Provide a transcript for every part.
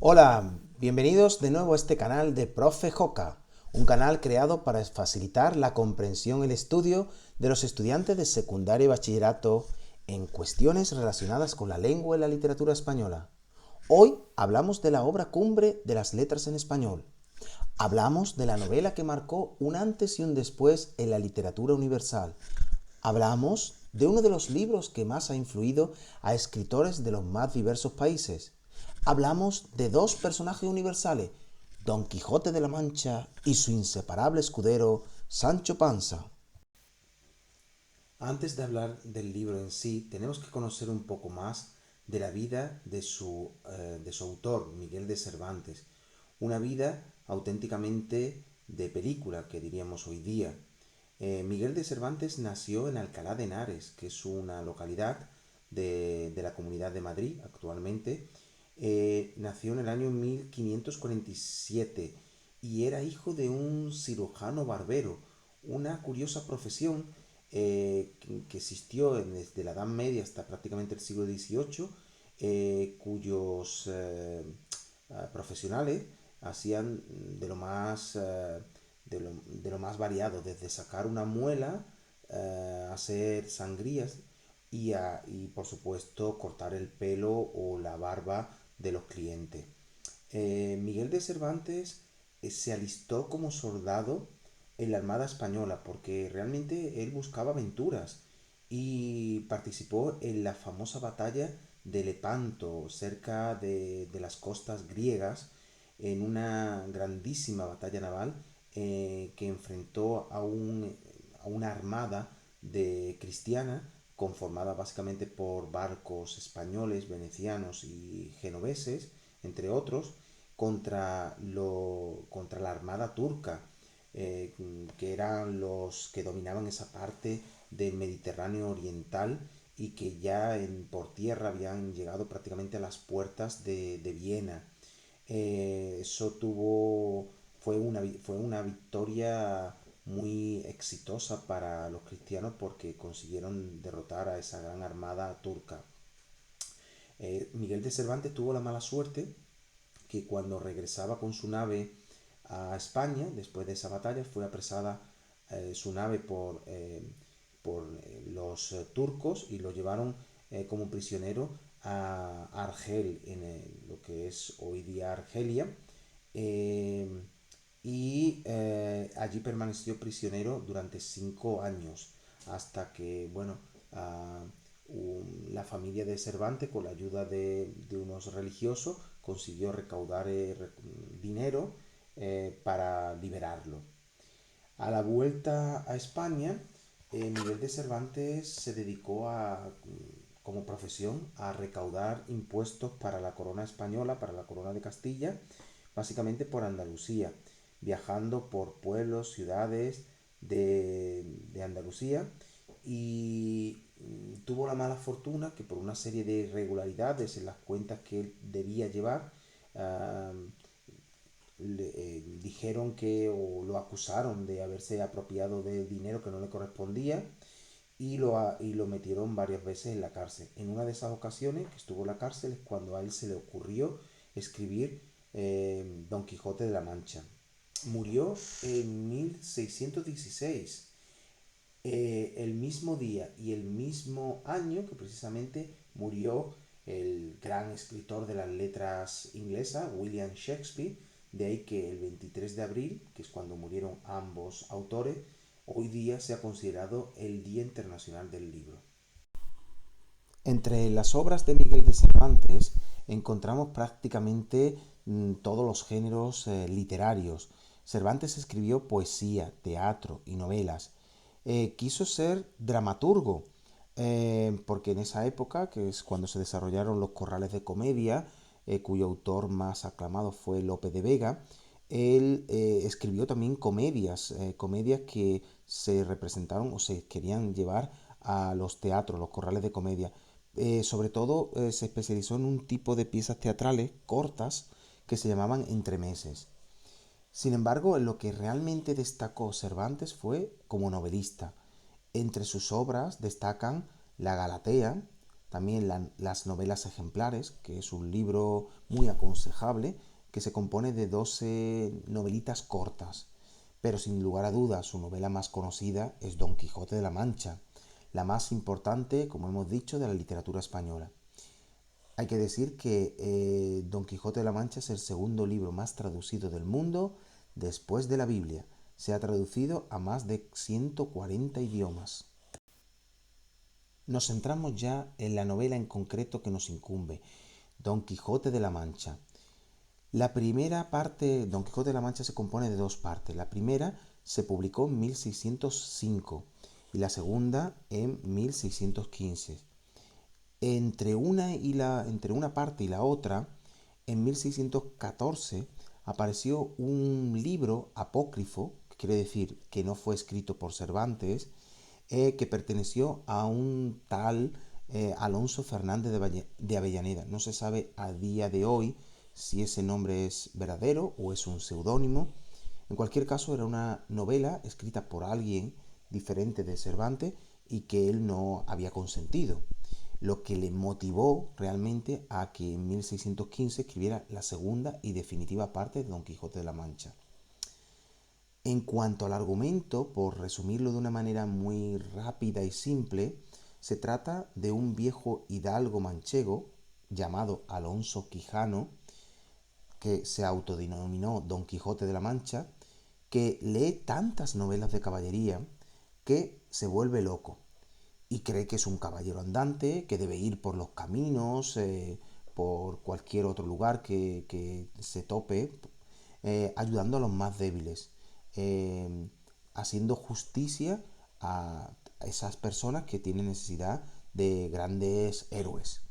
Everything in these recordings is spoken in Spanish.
Hola, bienvenidos de nuevo a este canal de Profe Joca, un canal creado para facilitar la comprensión y el estudio de los estudiantes de secundaria y bachillerato en cuestiones relacionadas con la lengua y la literatura española. Hoy hablamos de la obra cumbre de las letras en español. Hablamos de la novela que marcó un antes y un después en la literatura universal. Hablamos de uno de los libros que más ha influido a escritores de los más diversos países. Hablamos de dos personajes universales, Don Quijote de la Mancha y su inseparable escudero, Sancho Panza. Antes de hablar del libro en sí, tenemos que conocer un poco más de la vida de su autor, Miguel de Cervantes. Una vida auténticamente de película, que diríamos hoy día. Miguel de Cervantes nació en Alcalá de Henares, que es una localidad de la Comunidad de Madrid actualmente. Nació en el año 1547 y era hijo de un cirujano barbero, una curiosa profesión que existió desde la Edad Media hasta prácticamente el siglo XVIII, cuyos profesionales hacían de lo más variado, desde sacar una muela, hacer sangrías y por supuesto cortar el pelo o la barba de los clientes. Miguel de Cervantes se alistó como soldado en la Armada Española porque realmente él buscaba aventuras y participó en la famosa batalla de Lepanto, cerca de las costas griegas, en una grandísima batalla naval que enfrentó a una armada de cristiana conformada básicamente por barcos españoles, venecianos y genoveses, entre otros, contra la armada turca, eh, que eran los que dominaban esa parte del Mediterráneo oriental y que ya por tierra habían llegado prácticamente a las puertas de Viena. Eso fue una victoria muy exitosa para los cristianos porque consiguieron derrotar a esa gran armada turca. Miguel de Cervantes tuvo la mala suerte que cuando regresaba con su nave a España, después de esa batalla, fue apresada su nave por los turcos y lo llevaron como prisionero a Argel, lo que es hoy día Argelia, eh, y allí permaneció prisionero durante 5 años, hasta que, bueno, ah, la familia de Cervantes, con la ayuda de unos religiosos, consiguió recaudar dinero para liberarlo. A la vuelta a España, Miguel de Cervantes se dedicó como profesión a recaudar impuestos para la corona española, para la corona de Castilla, básicamente por Andalucía, viajando por pueblos, ciudades de Andalucía y tuvo la mala fortuna que por una serie de irregularidades en las cuentas que él debía llevar, uh, dijeron que o lo acusaron de haberse apropiado de dinero que no le correspondía y lo metieron varias veces en la cárcel. En una de esas ocasiones que estuvo en la cárcel es cuando a él se le ocurrió escribir Don Quijote de la Mancha. Murió en 1616, el mismo día y el mismo año que precisamente murió el gran escritor de las letras inglesas, William Shakespeare. De ahí que el 23 de abril, que es cuando murieron ambos autores, hoy día se ha considerado el Día Internacional del Libro. Entre las obras de Miguel de Cervantes encontramos prácticamente todos los géneros literarios. Cervantes escribió poesía, teatro y novelas. Quiso ser dramaturgo, porque en esa época, que es cuando se desarrollaron los corrales de comedia, cuyo autor más aclamado fue Lope de Vega, él escribió también comedias que se representaron o se querían llevar a los teatros, los corrales de comedia. Sobre todo se especializó en un tipo de piezas teatrales cortas que se llamaban entremeses. Sin embargo, en lo que realmente destacó Cervantes fue como novelista. Entre sus obras destacan La Galatea, también las novelas ejemplares, que es un libro muy aconsejable, que se compone de 12 novelitas cortas. Pero sin lugar a dudas, su novela más conocida es Don Quijote de la Mancha, la más importante, como hemos dicho, de la literatura española. Hay que decir que Don Quijote de la Mancha es el segundo libro más traducido del mundo después de la Biblia. Se ha traducido a más de 140 idiomas. Nos centramos ya en la novela en concreto que nos incumbe, Don Quijote de la Mancha. La primera parte, Don Quijote de la Mancha se compone de dos partes. La primera se publicó en 1605 y la segunda en 1615. Entre una parte y la otra, en 1614 apareció un libro apócrifo, que quiere decir que no fue escrito por Cervantes, que perteneció a un tal Alonso Fernández de Avellaneda. No se sabe a día de hoy si ese nombre es verdadero o es un seudónimo. En cualquier caso, era una novela escrita por alguien diferente de Cervantes y que él no había consentido, lo que le motivó realmente a que en 1615 escribiera la segunda y definitiva parte de Don Quijote de la Mancha. En cuanto al argumento, por resumirlo de una manera muy rápida y simple, se trata de un viejo hidalgo manchego llamado Alonso Quijano, que se autodenominó Don Quijote de la Mancha, que lee tantas novelas de caballería que se vuelve loco y cree que es un caballero andante, que debe ir por los caminos, por cualquier otro lugar que se tope, ayudando a los más débiles, eh, haciendo justicia a esas personas que tienen necesidad de grandes héroes.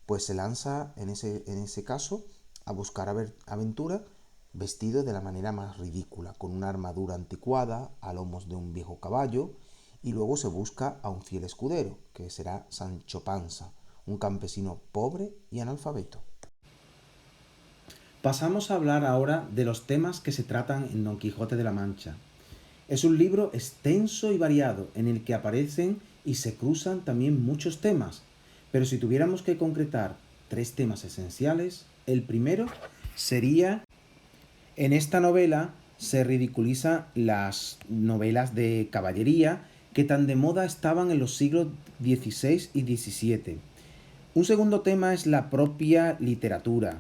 Pues se lanza en ese caso a buscar aventura vestido de la manera más ridícula, con una armadura anticuada, a lomos de un viejo caballo, y luego se busca a un fiel escudero, que será Sancho Panza, un campesino pobre y analfabeto. Pasamos a hablar ahora de los temas que se tratan en Don Quijote de la Mancha. Es un libro extenso y variado en el que aparecen y se cruzan también muchos temas, pero si tuviéramos que concretar tres temas esenciales, el primero sería, en esta novela se ridiculiza las novelas de caballería que tan de moda estaban en los siglos XVI y XVII. Un segundo tema es la propia literatura,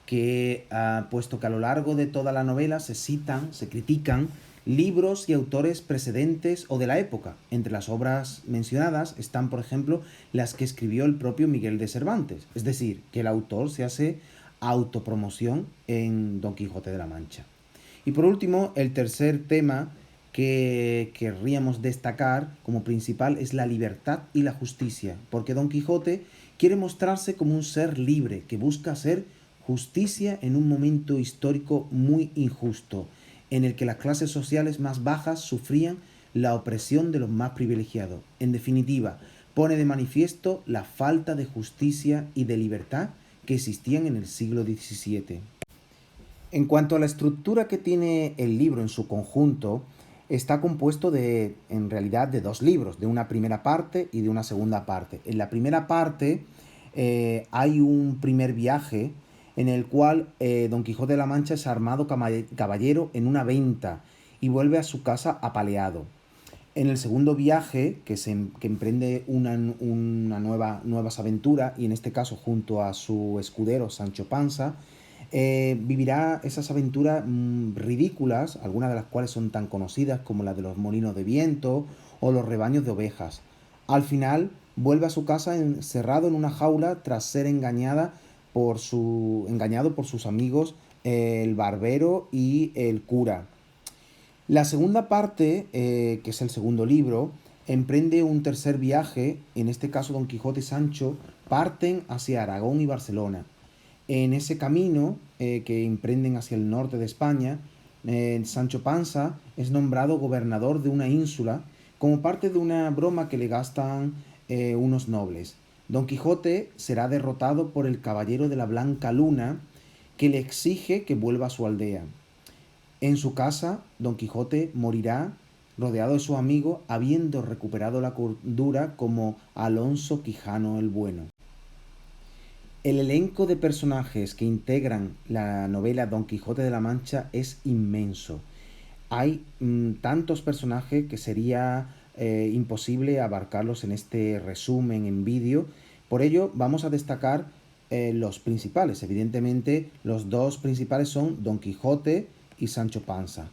que puesto que a lo largo de toda la novela se citan, se critican libros y autores precedentes o de la época. Entre las obras mencionadas están, por ejemplo, las que escribió el propio Miguel de Cervantes. Es decir, que el autor se hace autopromoción en Don Quijote de la Mancha. Y por último, el tercer tema que querríamos destacar como principal es la libertad y la justicia, porque Don Quijote quiere mostrarse como un ser libre que busca hacer justicia en un momento histórico muy injusto, en el que las clases sociales más bajas sufrían la opresión de los más privilegiados. En definitiva, pone de manifiesto la falta de justicia y de libertad que existían en el siglo XVII. En cuanto a la estructura que tiene el libro en su conjunto, está compuesto en realidad, de dos libros, de una primera parte y de una segunda parte. En la primera parte hay un primer viaje en el cual Don Quijote de la Mancha es armado caballero en una venta y vuelve a su casa apaleado. En el segundo viaje, que emprende nuevas aventuras, y en este caso junto a su escudero Sancho Panza, vivirá esas aventuras ridículas, algunas de las cuales son tan conocidas como la de los molinos de viento o los rebaños de ovejas. Al final vuelve a su casa encerrado en una jaula tras ser engañado por sus amigos el barbero y el cura. La segunda parte, que es el segundo libro, emprende un tercer viaje. En este caso Don Quijote y Sancho parten hacia Aragón y Barcelona. En ese camino que emprenden hacia el norte de España, Sancho Panza es nombrado gobernador de una ínsula como parte de una broma que le gastan unos nobles. Don Quijote será derrotado por el caballero de la Blanca Luna, que le exige que vuelva a su aldea. En su casa, Don Quijote morirá rodeado de sus amigos, habiendo recuperado la cordura como Alonso Quijano el Bueno. El elenco de personajes que integran la novela Don Quijote de la Mancha es inmenso. Hay tantos personajes que sería imposible abarcarlos en este resumen en vídeo. Por ello vamos a destacar los principales. Evidentemente los dos principales son Don Quijote y Sancho Panza.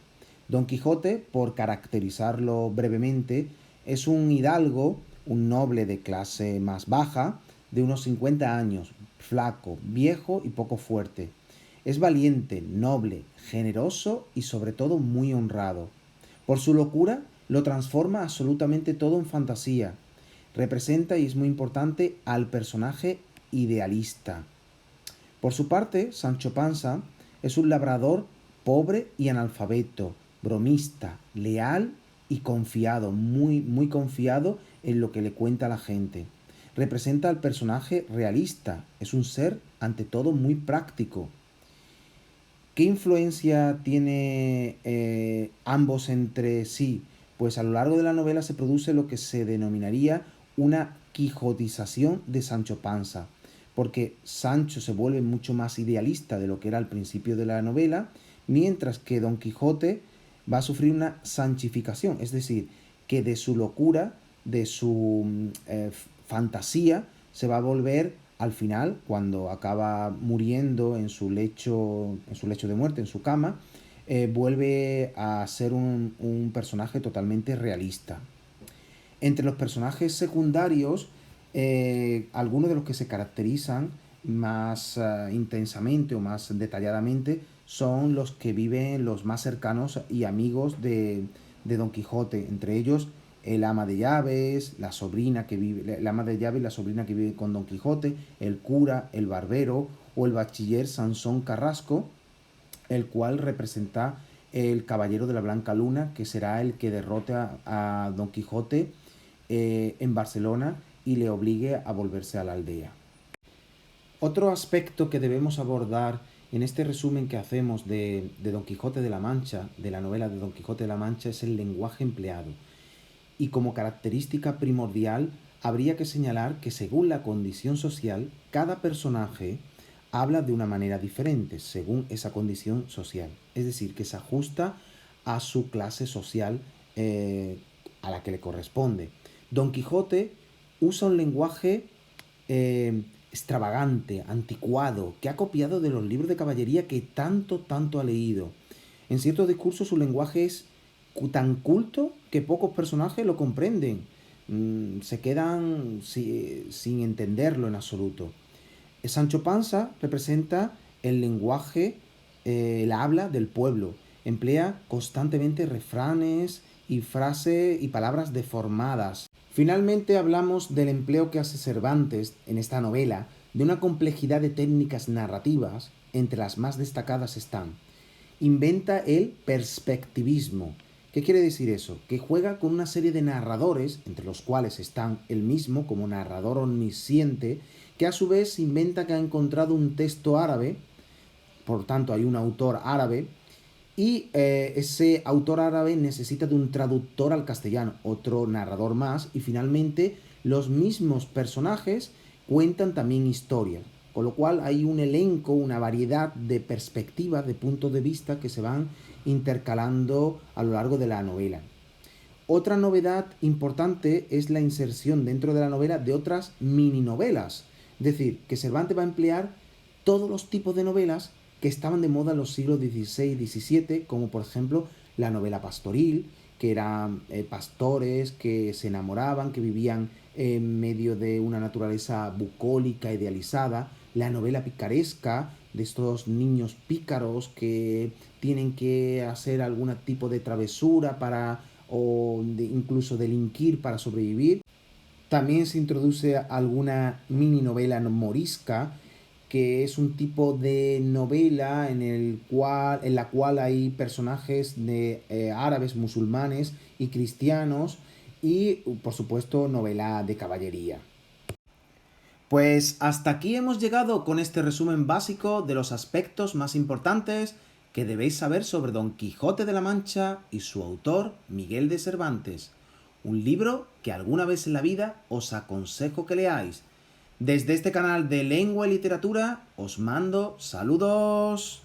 Don Quijote, por caracterizarlo brevemente, es un hidalgo, un noble de clase más baja, de unos 50 años, flaco, viejo y poco fuerte. Es valiente, noble, generoso y sobre todo muy honrado. Por su locura lo transforma absolutamente todo en fantasía. Representa, y es muy importante, al personaje idealista. Por su parte, Sancho Panza es un labrador pobre y analfabeto, bromista, leal y confiado, muy confiado en lo que le cuenta a la gente. Representa al personaje realista, es un ser ante todo muy práctico. ¿Qué influencia tiene ambos entre sí? Pues a lo largo de la novela se produce lo que se denominaría una quijotización de Sancho Panza, porque Sancho se vuelve mucho más idealista de lo que era al principio de la novela, mientras que Don Quijote va a sufrir una sanchificación, es decir, que de su locura, de su fantasía, se va a volver al final, cuando acaba muriendo en su lecho de muerte, en su cama, vuelve a ser un personaje totalmente realista. Entre los personajes secundarios, algunos de los que se caracterizan más intensamente o más detalladamente son los que viven los más cercanos y amigos de Don Quijote. Entre ellos, el ama de llaves, la sobrina que vive, el ama de llaves y la sobrina que vive con Don Quijote, el cura, el barbero o el bachiller Sansón Carrasco, el cual representa el caballero de la Blanca Luna, que será el que derrote a Don Quijote en Barcelona y le obligue a volverse a la aldea. Otro aspecto que debemos abordar en este resumen que hacemos de Don Quijote de la Mancha, de la novela de Don Quijote de la Mancha, es el lenguaje empleado. Y como característica primordial, habría que señalar que según la condición social, cada personaje habla de una manera diferente según esa condición social. Es decir, que se ajusta a su clase social a la que le corresponde. Don Quijote usa un lenguaje extravagante, anticuado, que ha copiado de los libros de caballería que tanto ha leído. En ciertos discursos su lenguaje es tan culto que pocos personajes lo comprenden. Se quedan sin entenderlo en absoluto. Sancho Panza representa el lenguaje, el habla del pueblo. Emplea constantemente refranes y frases y palabras deformadas. Finalmente hablamos del empleo que hace Cervantes en esta novela de una complejidad de técnicas narrativas. Entre las más destacadas están: inventa el perspectivismo. ¿Qué quiere decir eso? Que juega con una serie de narradores, entre los cuales están él mismo como narrador omnisciente, que a su vez inventa que ha encontrado un texto árabe, por tanto hay un autor árabe, y ese autor árabe necesita de un traductor al castellano, otro narrador más, y finalmente los mismos personajes cuentan también historias, con lo cual hay un elenco, una variedad de perspectivas, de puntos de vista que se van intercalando a lo largo de la novela. Otra novedad importante es la inserción dentro de la novela de otras mini novelas, es decir, que Cervantes va a emplear todos los tipos de novelas que estaban de moda en los siglos XVI y XVII, como por ejemplo la novela pastoril, que eran pastores que se enamoraban, que vivían en medio de una naturaleza bucólica, idealizada, la novela picaresca, de estos niños pícaros que tienen que hacer algún tipo de travesura para incluso delinquir para sobrevivir. También se introduce alguna mini novela morisca, que es un tipo de novela en la cual hay personajes de árabes, musulmanes y cristianos, y por supuesto novela de caballería. Pues hasta aquí hemos llegado con este resumen básico de los aspectos más importantes que debéis saber sobre Don Quijote de la Mancha y su autor, Miguel de Cervantes. Un libro que alguna vez en la vida os aconsejo que leáis. Desde este canal de lengua y literatura os mando saludos.